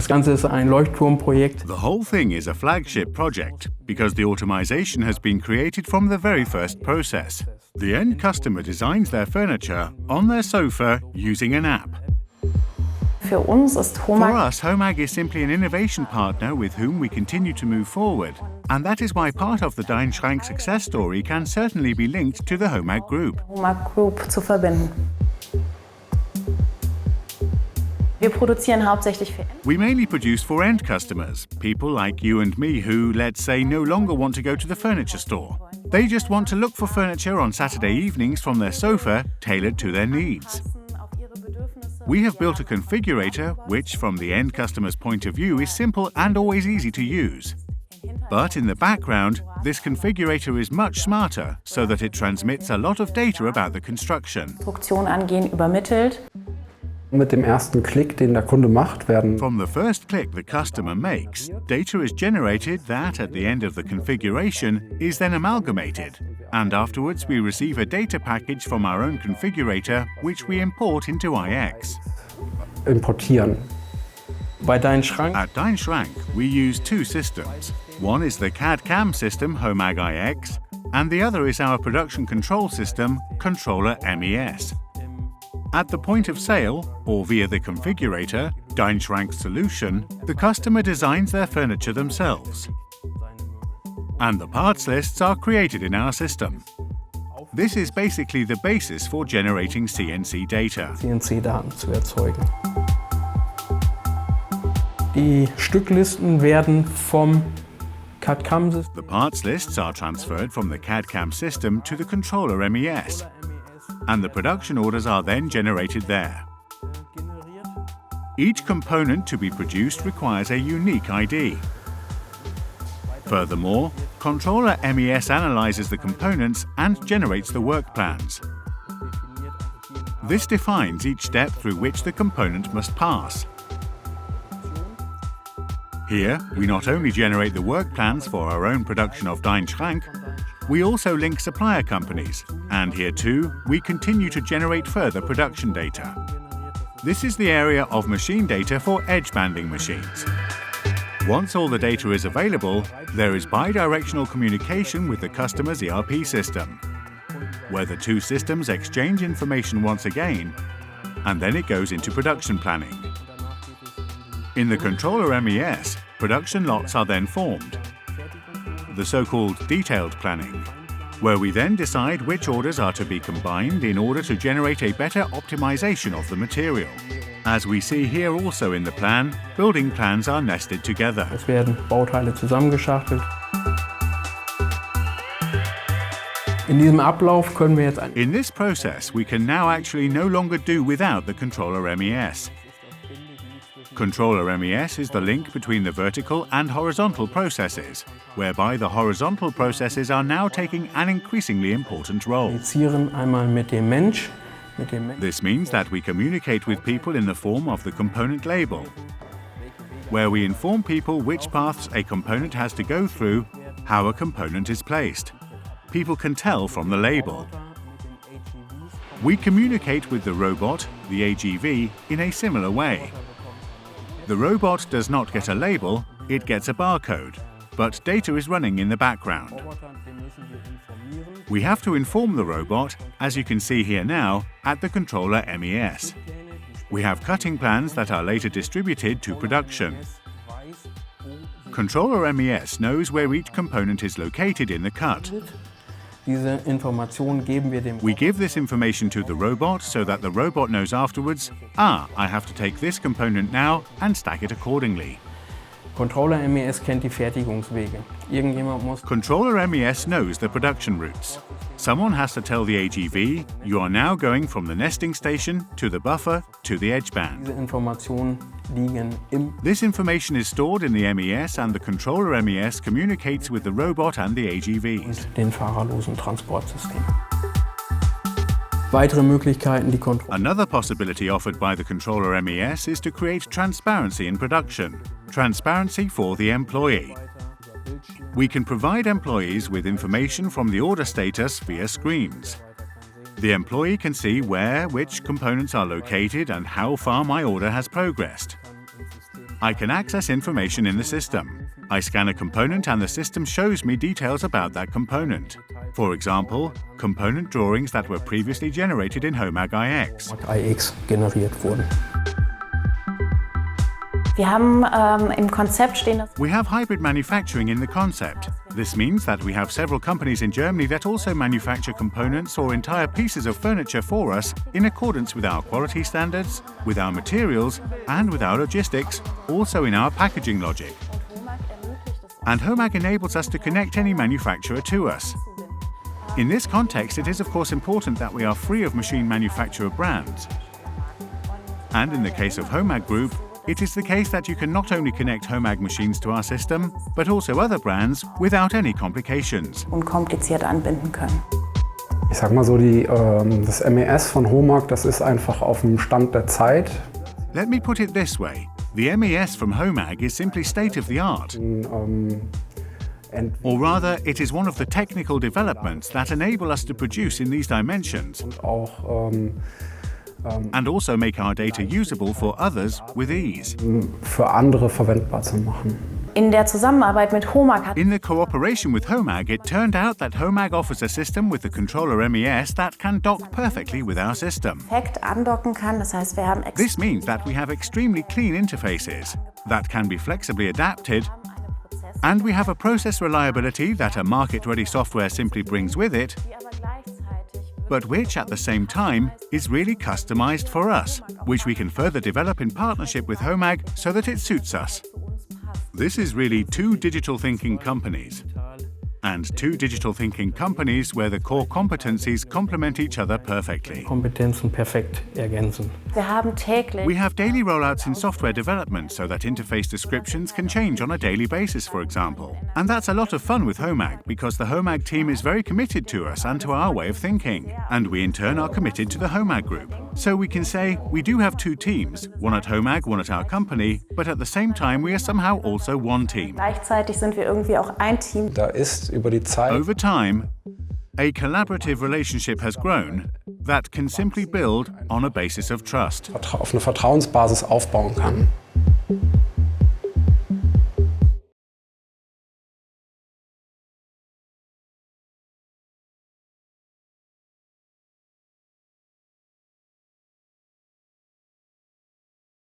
Das Ganze ist ein Leuchtturmprojekt. The whole thing is a flagship project because the automation has been created from the very first process. The end customer designs their furniture on their sofa using an app. Für uns ist For HOMAG us, HOMAG is simply an innovation partner with whom we continue to move forward. And that is why part of the Deinschrank success story can certainly be linked to the HOMAG Group. HOMAG Group zu verbinden. Wir produzieren hauptsächlich für We mainly produce for end customers, people like you and me who, let's say, no longer want to go to the furniture store. They just want to look for furniture on Saturday evenings from their sofa, tailored to their needs. We have built a configurator which, from the end customer's point of view, is simple and always easy to use. But in the background, this configurator is much smarter, so that it transmits a lot of data about the construction. Produktion angehen übermittelt. Mit dem ersten Klick, den der Kunde macht, werden From the first click the customer makes, data is generated that, at the end of the configuration, is then amalgamated. And afterwards we receive a data package from our own configurator, which we import into iX. importieren. Bei Deinschrank At Deinschrank, we use two systems. One is the CAD/CAM system HOMAGiX, and the other is our production control system, ControllerMES. At the point of sale, or via the configurator, Deinschrank's solution, the customer designs their furniture themselves. And the parts lists are created in our system. This is basically the basis for generating CNC data. CNC-Daten zu erzeugen. Die Stücklisten werden vom CAD/CAM-System The parts lists are transferred from the CAD/CAM system to the ControllerMES, and the production orders are then generated there. Each component to be produced requires a unique ID. Furthermore, ControllerMES analyzes the components and generates the work plans. This defines each step through which the component must pass. Here, we not only generate the work plans for our own production of Deinschrank, we also link supplier companies, and here too, we continue to generate further production data. This is the area of machine data for edge banding machines. Once all the data is available, there is bidirectional communication with the customer's ERP system, where the two systems exchange information once again, and then it goes into production planning. In the ControllerMES, production lots are then formed, the so-called detailed planning, where we then decide which orders are to be combined in order to generate a better optimization of the material. As we see here also in the plan, building plans are nested together. Es werden Bauteile zusammengeschachtelt. In diesem Ablauf können wir jetzt In this process, we can now actually no longer do without the ControllerMES. ControllerMES is the link between the vertical and horizontal processes, whereby the horizontal processes are now taking an increasingly important role. kommunizieren einmal mit dem Mensch. This means that we communicate with people in the form of the component label, where we inform people which paths a component has to go through, how a component is placed. People can tell from the label. We communicate with the robot, the AGV, in a similar way. The robot does not get a label, it gets a barcode, but data is running in the background. We have to inform the robot, as you can see here now, at the ControllerMES. We have cutting plans that are later distributed to production. ControllerMES knows where each component is located in the cut. Diese Information geben wir dem We give this information to the robot so that the robot knows afterwards, I have to take this component now and stack it accordingly. ControllerMES kennt die Fertigungswege. Irgendjemand muss ControllerMES knows the production routes. Someone has to tell the AGV, you are now going from the nesting station to the buffer to the edge band. diese Informationen liegen im This information is stored in the MES and the ControllerMES communicates with the robot and the AGVs. den fahrerlosen Transportsystem. Weitere Möglichkeiten, die Kontrolle. Another possibility offered by the ControllerMES is to create transparency in production. Transparency for the employee. We can provide employees with information from the order status via screens. The employee can see where which components are located and how far my order has progressed. I can access information in the system. I scan a component and the system shows me details about that component. For example, component drawings that were previously generated in HOMAGiX. HOMAGiX generiert wurden. Wir haben im Konzept stehen, dass We have hybrid manufacturing in the concept. This means that we have several companies in Germany that also manufacture components or entire pieces of furniture for us in accordance with our quality standards, with our materials, and with our logistics, also in our packaging logic. And HOMAG enables us to connect any manufacturer to us. In this context, it is of course important that we are free of machine manufacturer brands. And in the case of HOMAG Group, it is the case that you can not only connect HOMAG machines to our system, but also other brands without any complications. unkompliziert anbinden können. Ich sag mal so, das MES von HOMAG, das ist einfach auf dem Stand der Zeit. Let me put it this way. The MES from HOMAG is simply state of the art. Or rather, it is one of the technical developments that enable us to produce in these dimensions. Und auch and also make our data usable for others with ease. für andere verwendbar zu machen. In der Zusammenarbeit mit HOMAG hat In the cooperation with HOMAG, it turned out that HOMAG offers a system with the ControllerMES that can dock perfectly with our system. perfekt andocken kann. Das heißt, wir haben This means that we have extremely clean interfaces that can be flexibly adapted, and we have a process reliability that a market-ready software simply brings with it, but which at the same time is really customized for us, which we can further develop in partnership with HOMAG so that it suits us. This is really two digital thinking companies. And two digital thinking companies where the core competencies complement each other perfectly. Kompetenzen perfekt ergänzen. Wir haben täglich We have daily rollouts in software development so that interface descriptions can change on a daily basis, for example. And that's a lot of fun with HOMAG because the HOMAG team is very committed to us and to our way of thinking. And we in turn are committed to the HOMAG group. So we can say we do have two teams, one at HOMAG, one at our company, but at the same time we are somehow also one team. gleichzeitig sind wir irgendwie auch ein Team. Da ist über die Zeit Over time, a collaborative relationship has grown that can simply build on a basis of trust. auf eine Vertrauensbasis aufbauen kann.